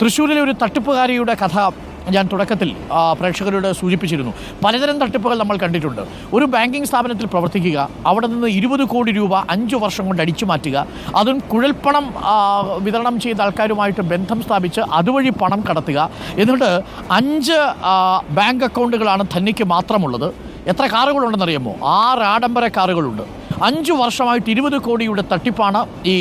തൃശ്ശൂരിലെ ഒരു തട്ടിപ്പുകാരിയുടെ കഥ ഞാൻ തുടക്കത്തിൽ പ്രേക്ഷകരോട് സൂചിപ്പിച്ചിരുന്നു. പലതരം തട്ടിപ്പുകൾ നമ്മൾ കണ്ടിട്ടുണ്ട്. ഒരു ബാങ്കിങ് സ്ഥാപനത്തിൽ പ്രവർത്തിക്കുക, അവിടെ നിന്ന് 20 കോടി രൂപ 5 വർഷം കൊണ്ട് അടിച്ചു മാറ്റുക, അതും കുഴൽപ്പണം വിതരണം ചെയ്ത ആൾക്കാരുമായിട്ട് ബന്ധം സ്ഥാപിച്ച് അതുവഴി പണം കടത്തുക. എന്നിട്ട് 5 ബാങ്ക് അക്കൗണ്ടുകളാണ് ധന്യയ്ക്ക് മാത്രമുള്ളത്. എത്ര കാറുകളുണ്ടെന്നറിയാമോ? 6 ആഡംബര കാറുകളുണ്ട്. 5 വർഷമായിട്ട് 20 കോടിയുടെ തട്ടിപ്പാണ് ഈ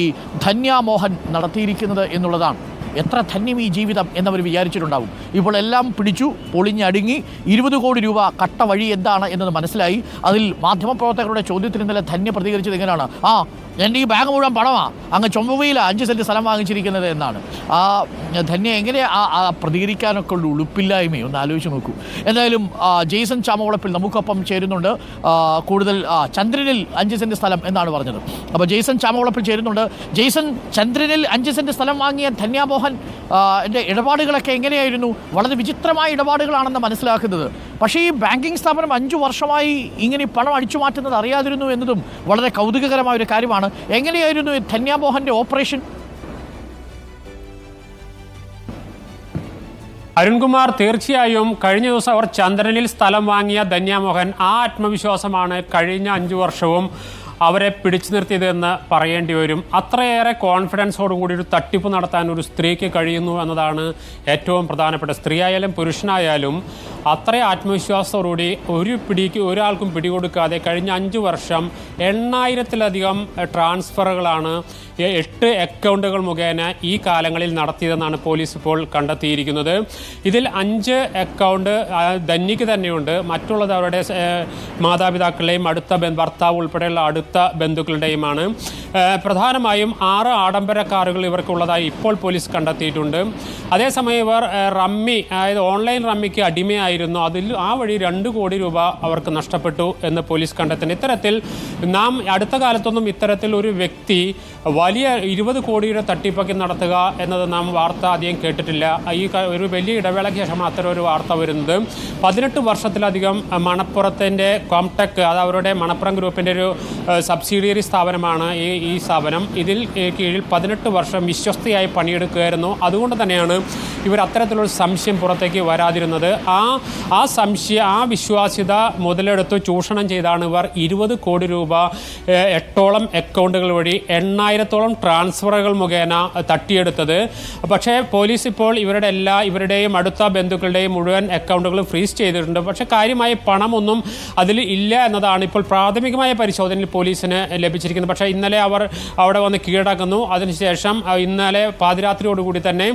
ധന്യ മോഹൻ നടത്തിയിരിക്കുന്നത് എന്നുള്ളതാണ്. എത്ര ധന്യം ഈ ജീവിതം എന്നവർ വിചാരിച്ചിട്ടുണ്ടാവും. ഇപ്പോൾ എല്ലാം പിടിച്ചു, പൊളിഞ്ഞടുങ്ങി. 20 കോടി രൂപ കട്ട വഴി എന്താണ് എന്നത് മനസ്സിലായി. അതിൽ മാധ്യമപ്രവർത്തകരുടെ ചോദ്യത്തിന് ഇന്നലെ ധന്യ പ്രതികരിച്ചത് എങ്ങനെയാണ്? എൻ്റെ ഈ ബാഗ് മുഴുവൻ പണമാണ്, അങ്ങ് ചൊമ്പുവയിലാണ് 5 സെൻറ്റ് സ്ഥലം വാങ്ങിച്ചിരിക്കുന്നത് എന്നാണ്. ധന്യ എങ്ങനെ പ്രതികരിക്കാനൊക്കെ ഉള്ള ഉളുപ്പില്ലായ്മയും ഒന്ന് ആലോചിച്ച് നോക്കൂ. എന്തായാലും ജെയ്സൺ ചാമവളപ്പിൽ നമുക്കൊപ്പം ചേരുന്നുണ്ട്. കൂടുതൽ ചന്ദ്രനിൽ 5 സെൻറ്റ് സ്ഥലം എന്നാണ് പറഞ്ഞത്. അപ്പോൾ ജെയ്സൺ ചാമവളപ്പിൽ ചേരുന്നുണ്ട്. ജെയ്സൺ, ചന്ദ്രനിൽ 5 സെൻറ്റ് സ്ഥലം വാങ്ങിയ ധന്യ മോഹൻ എൻ്റെ ഇടപാടുകളൊക്കെ എങ്ങനെയായിരുന്നു? വളരെ വിചിത്രമായ ഇടപാടുകളാണെന്ന് മനസ്സിലാക്കുന്നത്. പക്ഷേ ഈ ബാങ്കിങ് സ്ഥാപനം 5 വർഷമായി ഇങ്ങനെ പണം അടിച്ചു മാറ്റുന്നത് അറിയാതിരുന്നു എന്നതും വളരെ കൗതുകകരമായ ഒരു കാര്യമാണ്. എങ്ങനെയായിരുന്നു ധന്യ മോഹൻ്റെ ഓപ്പറേഷൻ? അരുൺകുമാർ, തീർച്ചയായും കഴിഞ്ഞ ദിവസം അവർ ചന്ദ്രനിൽ സ്ഥലം വാങ്ങിയ ധന്യ മോഹൻ, ആ ആത്മവിശ്വാസമാണ് കഴിഞ്ഞ 5 വർഷവും അവരെ പിടിച്ചു നിർത്തിയതെന്ന് പറയേണ്ടി വരും. അത്രയേറെ കോൺഫിഡൻസോടുകൂടി ഒരു തട്ടിപ്പ് നടത്താൻ ഒരു സ്ത്രീക്ക് കഴിയുന്നു എന്നതാണ് ഏറ്റവും പ്രധാനപ്പെട്ട. സ്ത്രീ ആയാലും പുരുഷനായാലും അത്ര ആത്മവിശ്വാസത്തോടുകൂടി ഒരാൾക്കും പിടികൊടുക്കാതെ കഴിഞ്ഞ 5 വർഷം 8000-ലധികം ട്രാൻസ്ഫറുകളാണ് 8 അക്കൗണ്ടുകൾ മുഖേന ഈ കാലങ്ങളിൽ നടത്തിയതെന്നാണ് പോലീസ് ഇപ്പോൾ കണ്ടെത്തിയിരിക്കുന്നത്. ഇതിൽ 5 അക്കൗണ്ട് ധന്യയ്ക്ക് തന്നെയുണ്ട്, മറ്റുള്ളത് അവരുടെ മാതാപിതാക്കളുടെയും ഭർത്താവ് ഉൾപ്പെടെയുള്ള അടുത്ത ബന്ധുക്കളുടെയുമാണ്. പ്രധാനമായും 6 ആഡംബര കാറുകൾ ഇവർക്കുള്ളതായി ഇപ്പോൾ പോലീസ് കണ്ടെത്തിയിട്ടുണ്ട്. അതേസമയം ഇവർ റമ്മി, അതായത് ഓൺലൈൻ റമ്മിക്ക് അടിമയായിരുന്നു. ആ വഴി 2 കോടി രൂപ അവർക്ക് നഷ്ടപ്പെട്ടു എന്ന് പോലീസ് കണ്ടെത്തുന്നു. ഇത്തരത്തിൽ നാം അടുത്ത കാലത്തൊന്നും ഇത്തരത്തിൽ ഒരു വ്യക്തി വലിയ 20 കോടിയുടെ തട്ടിപ്പൊക്കെ നടത്തുക എന്നത് നാം വാർത്ത അധികം കേട്ടിട്ടില്ല. ഈ ഒരു വലിയ ഇടവേളയ്ക്ക് ശേഷമാണ് അത്തരം ഒരു വാർത്ത വരുന്നത്. 18 വർഷത്തിലധികം മണപ്പുറത്തിൻ്റെ കോംടെക്, അത് അവരുടെ മണപ്പുറം ഗ്രൂപ്പിൻ്റെ ഒരു സബ്സിഡിയറി സ്ഥാപനമാണ് ഈ സ്ഥാപനം. ഇതിൽ കീഴിൽ 18 വർഷം വിശ്വസ്തയായി പണിയെടുക്കുകയായിരുന്നു. അതുകൊണ്ട് തന്നെയാണ് ഇവർ അത്തരത്തിലൊരു സംശയം പുറത്തേക്ക് വരാതിരുന്നത്. ആ വിശ്വാസ്യത മുതലെടുത്ത് ചൂഷണം ചെയ്താണ് ഇവർ 20 കോടി രൂപ 8ഓളം അക്കൗണ്ടുകൾ വഴി 8000-ഓളം ട്രാൻസ്ഫറുകൾ മുഖേന തട്ടിയെടുത്തത്. പക്ഷേ പോലീസ് ഇപ്പോൾ ഇവരുടെയും അടുത്ത ബന്ധുക്കളുടെയും മുഴുവൻ അക്കൗണ്ടുകളും ഫ്രീസ് ചെയ്തിട്ടുണ്ട്. പക്ഷേ കാര്യമായ പണമൊന്നും അതിൽ ഇല്ല എന്നതാണ് ഇപ്പോൾ പ്രാഥമികമായ പരിശോധനയിൽ പോലീസിന് ലഭിച്ചിരിക്കുന്നത്. പക്ഷേ ഇന്നലെ അവർ അവിടെ വന്ന് കീഴടക്കുന്നു. അതിനുശേഷം ഇന്നലെ പാതിരാത്രിയോടുകൂടി തന്നെ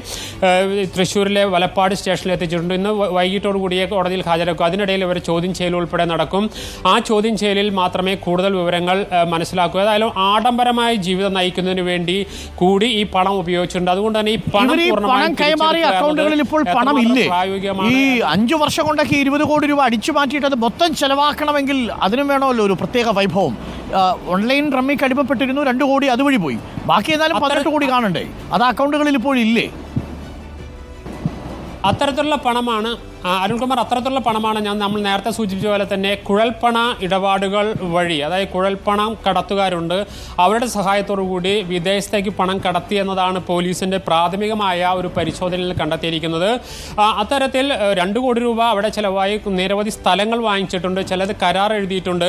തൃശ്ശൂരിലെ വലപ്പാട് സ്റ്റേഷനിൽ എത്തിച്ചിട്ടുണ്ട്. ഇന്ന് വൈകിട്ടോടുകൂടിയേ കോടതിയിൽ ഹാജരാക്കും. അതിനിടയിൽ ഇവർ ചോദ്യം ചെയ്യൽ ഉൾപ്പെടെ നടക്കും. ആ ചോദ്യം ചെയ്യലിൽ മാത്രമേ കൂടുതൽ വിവരങ്ങൾ മനസ്സിലാക്കൂ. ഏതായാലും ആഡംബരമായ ജീവിതം നയിക്കുന്നതിന് വേണ്ടി കൂടി ഈ പണം ഉപയോഗിച്ചിട്ടുണ്ട്. അതുകൊണ്ട് തന്നെ ഈ പണം കൈമാറിയ അക്കൗണ്ടുകളിൽ ഇപ്പോൾ പണമില്ലേ? ഈ 5 വർഷം കൊണ്ടൊക്കെ 20 കോടി രൂപ അടിച്ചു മാറ്റിയിട്ട് അത് മൊത്തം ചെലവാക്കണമെങ്കിൽ അതിനും വേണമല്ലോ ഒരു പ്രത്യേക വൈഭവം. ഓൺലൈൻ റമ്മിക്ക് അടിമപ്പെട്ടിരുന്നു, 2 കോടി അതുവഴി പോയി. ബാക്കി എന്നാലും 18 കോടി കാണണ്ടേ? അത് അക്കൗണ്ടുകളിൽ ഇപ്പോഴില്ലേ? അത്തരത്തിലുള്ള പണമാണ് അരുൺകുമാർ, അത്തരത്തിലുള്ള പണമാണ് നമ്മൾ നേരത്തെ സൂചിപ്പിച്ച പോലെ തന്നെ കുഴൽപ്പണ ഇടപാടുകൾ വഴി, അതായത് കുഴൽപ്പണം കടത്തുകാരുണ്ട്, അവരുടെ സഹായത്തോടു കൂടി വിദേശത്തേക്ക് പണം കടത്തി എന്നതാണ് പോലീസിൻ്റെ പ്രാഥമികമായ ഒരു പരിശോധനയിൽ കണ്ടെത്തിയിരിക്കുന്നത്. അത്തരത്തിൽ 2 കോടി രൂപ അവിടെ ചിലവായി. നിരവധി സ്ഥലങ്ങൾ വാങ്ങിച്ചിട്ടുണ്ട്, ചിലത് കരാർ എഴുതിയിട്ടുണ്ട്,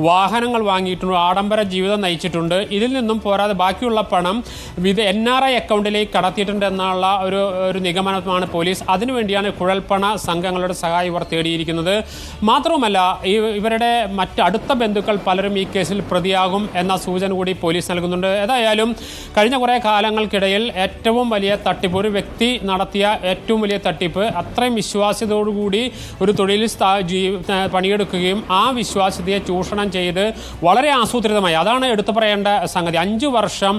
വാഹനങ്ങൾ വാങ്ങിയിട്ടുണ്ട്, ആഡംബര ജീവിതം നയിച്ചിട്ടുണ്ട്. ഇതിൽ നിന്നും പോരാതെ ബാക്കിയുള്ള പണം NRI അക്കൗണ്ടിലേക്ക് കടത്തിയിട്ടുണ്ട് എന്നുള്ള ഒരു നിഗമനമാണ് പോലീസ്. അതിനുവേണ്ടിയാണ് കുഴൽപ്പണ സംഘങ്ങളുടെ സഹായം ഇവർ തേടിയിരിക്കുന്നത്. മാത്രവുമല്ല, ഇവരുടെ അടുത്ത ബന്ധുക്കൾ പലരും ഈ കേസിൽ പ്രതിയാകും എന്ന സൂചന കൂടി പോലീസ് നൽകുന്നുണ്ട്. ഏതായാലും കഴിഞ്ഞ കുറേ കാലങ്ങൾക്കിടയിൽ ഏറ്റവും വലിയ തട്ടിപ്പ്, ഒരു വ്യക്തി നടത്തിയ ഏറ്റവും വലിയ തട്ടിപ്പ്, അത്രയും വിശ്വാസ്യതയോടുകൂടി ഒരു തൊഴിലിൽ പണിയെടുക്കുകയും ആ വിശ്വാസ്യതയെ ചൂഷണം ചെയ്ത് വളരെ ആസൂത്രിതമായി, അതാണ് എടുത്തു പറയേണ്ട സംഗതി. 5 വർഷം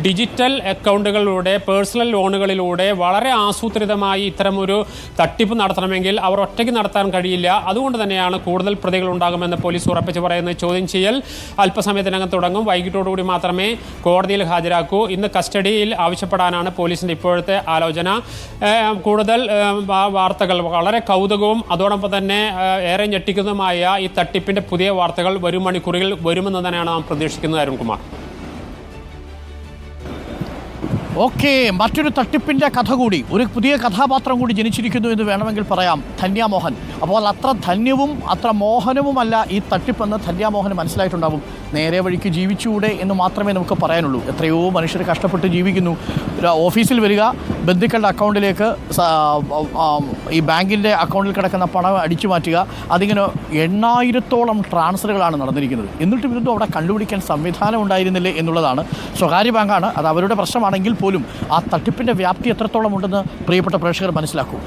ഡിജിറ്റൽ അക്കൗണ്ടുകളിലൂടെ, പേഴ്സണൽ ലോണുകളിലൂടെ വളരെ ആസൂത്രിതമായി ഇത്തരമൊരു തട്ടിപ്പ് നടത്തണമെങ്കിൽ അവർ ഒറ്റയ്ക്ക് നടത്താൻ കഴിയില്ല. അതുകൊണ്ട് തന്നെയാണ് കൂടുതൽ പ്രതികൾ ഉണ്ടാകുമെന്ന് പോലീസ് ഉറപ്പിച്ച് പറയുന്നത്. ചോദ്യം ചെയ്യൽ അല്പസമയത്തിനകം തുടങ്ങും. വൈകിട്ടോടുകൂടി മാത്രമേ കോടതിയിൽ ഹാജരാക്കൂ. ഇന്ന് കസ്റ്റഡിയിൽ ആവശ്യപ്പെടാനാണ് പോലീസിൻ്റെ ഇപ്പോഴത്തെ ആലോചന. കൂടുതൽ വാർത്തകൾ, വളരെ കൗതുകവും അതോടൊപ്പം തന്നെ ഏറെ ഞെട്ടിക്കുന്നതുമായ ഈ തട്ടിപ്പിൻ്റെ പുതിയ വാർത്തകൾ വരും മണിക്കൂറുകളിൽ വരുമെന്ന് തന്നെയാണ് നാം പ്രതീക്ഷിക്കുന്നത്. അരുൺകുമാർ. ഓക്കെ, മറ്റൊരു തട്ടിപ്പിൻ്റെ കഥ കൂടി, ഒരു പുതിയ കഥാപാത്രം കൂടി ജനിച്ചിരിക്കുന്നു എന്ന് വേണമെങ്കിൽ പറയാം. ധന്യ മോഹൻ. അപ്പോൾ അത്ര ധന്യവും അത്ര മോഹനവുമല്ല ഈ തട്ടിപ്പെന്ന് ധന്യ മോഹന് മനസ്സിലായിട്ടുണ്ടാവും. നേരെ വഴിക്ക് ജീവിച്ചുകൂടെ എന്ന് മാത്രമേ നമുക്ക് പറയാനുള്ളൂ. എത്രയോ മനുഷ്യർ കഷ്ടപ്പെട്ട് ജീവിക്കുന്നു. ഓഫീസിൽ വരിക, ബന്ധുക്കളുടെ അക്കൗണ്ടിലേക്ക് ഈ ബാങ്കിൻ്റെ അക്കൗണ്ടിൽ കിടക്കുന്ന പണം അടിച്ചു മാറ്റുക. അതിങ്ങനെ 8000-ഓളം ട്രാൻസ്ഫറുകളാണ് നടന്നിരിക്കുന്നത്. എന്നിട്ടും ഇതൊന്നും അവിടെ കണ്ടുപിടിക്കാൻ സംവിധാനം ഉണ്ടായിരുന്നില്ലേ എന്നുള്ളതാണ്. സ്വകാര്യ ബാങ്കാണ്, അത് അവരുടെ പ്രശ്നമാണെങ്കിൽ പോലും ആ തട്ടിപ്പിൻ്റെ വ്യാപ്തി എത്രത്തോളം ഉണ്ടെന്ന് പ്രിയപ്പെട്ട പ്രേക്ഷകർ മനസ്സിലാക്കൂ.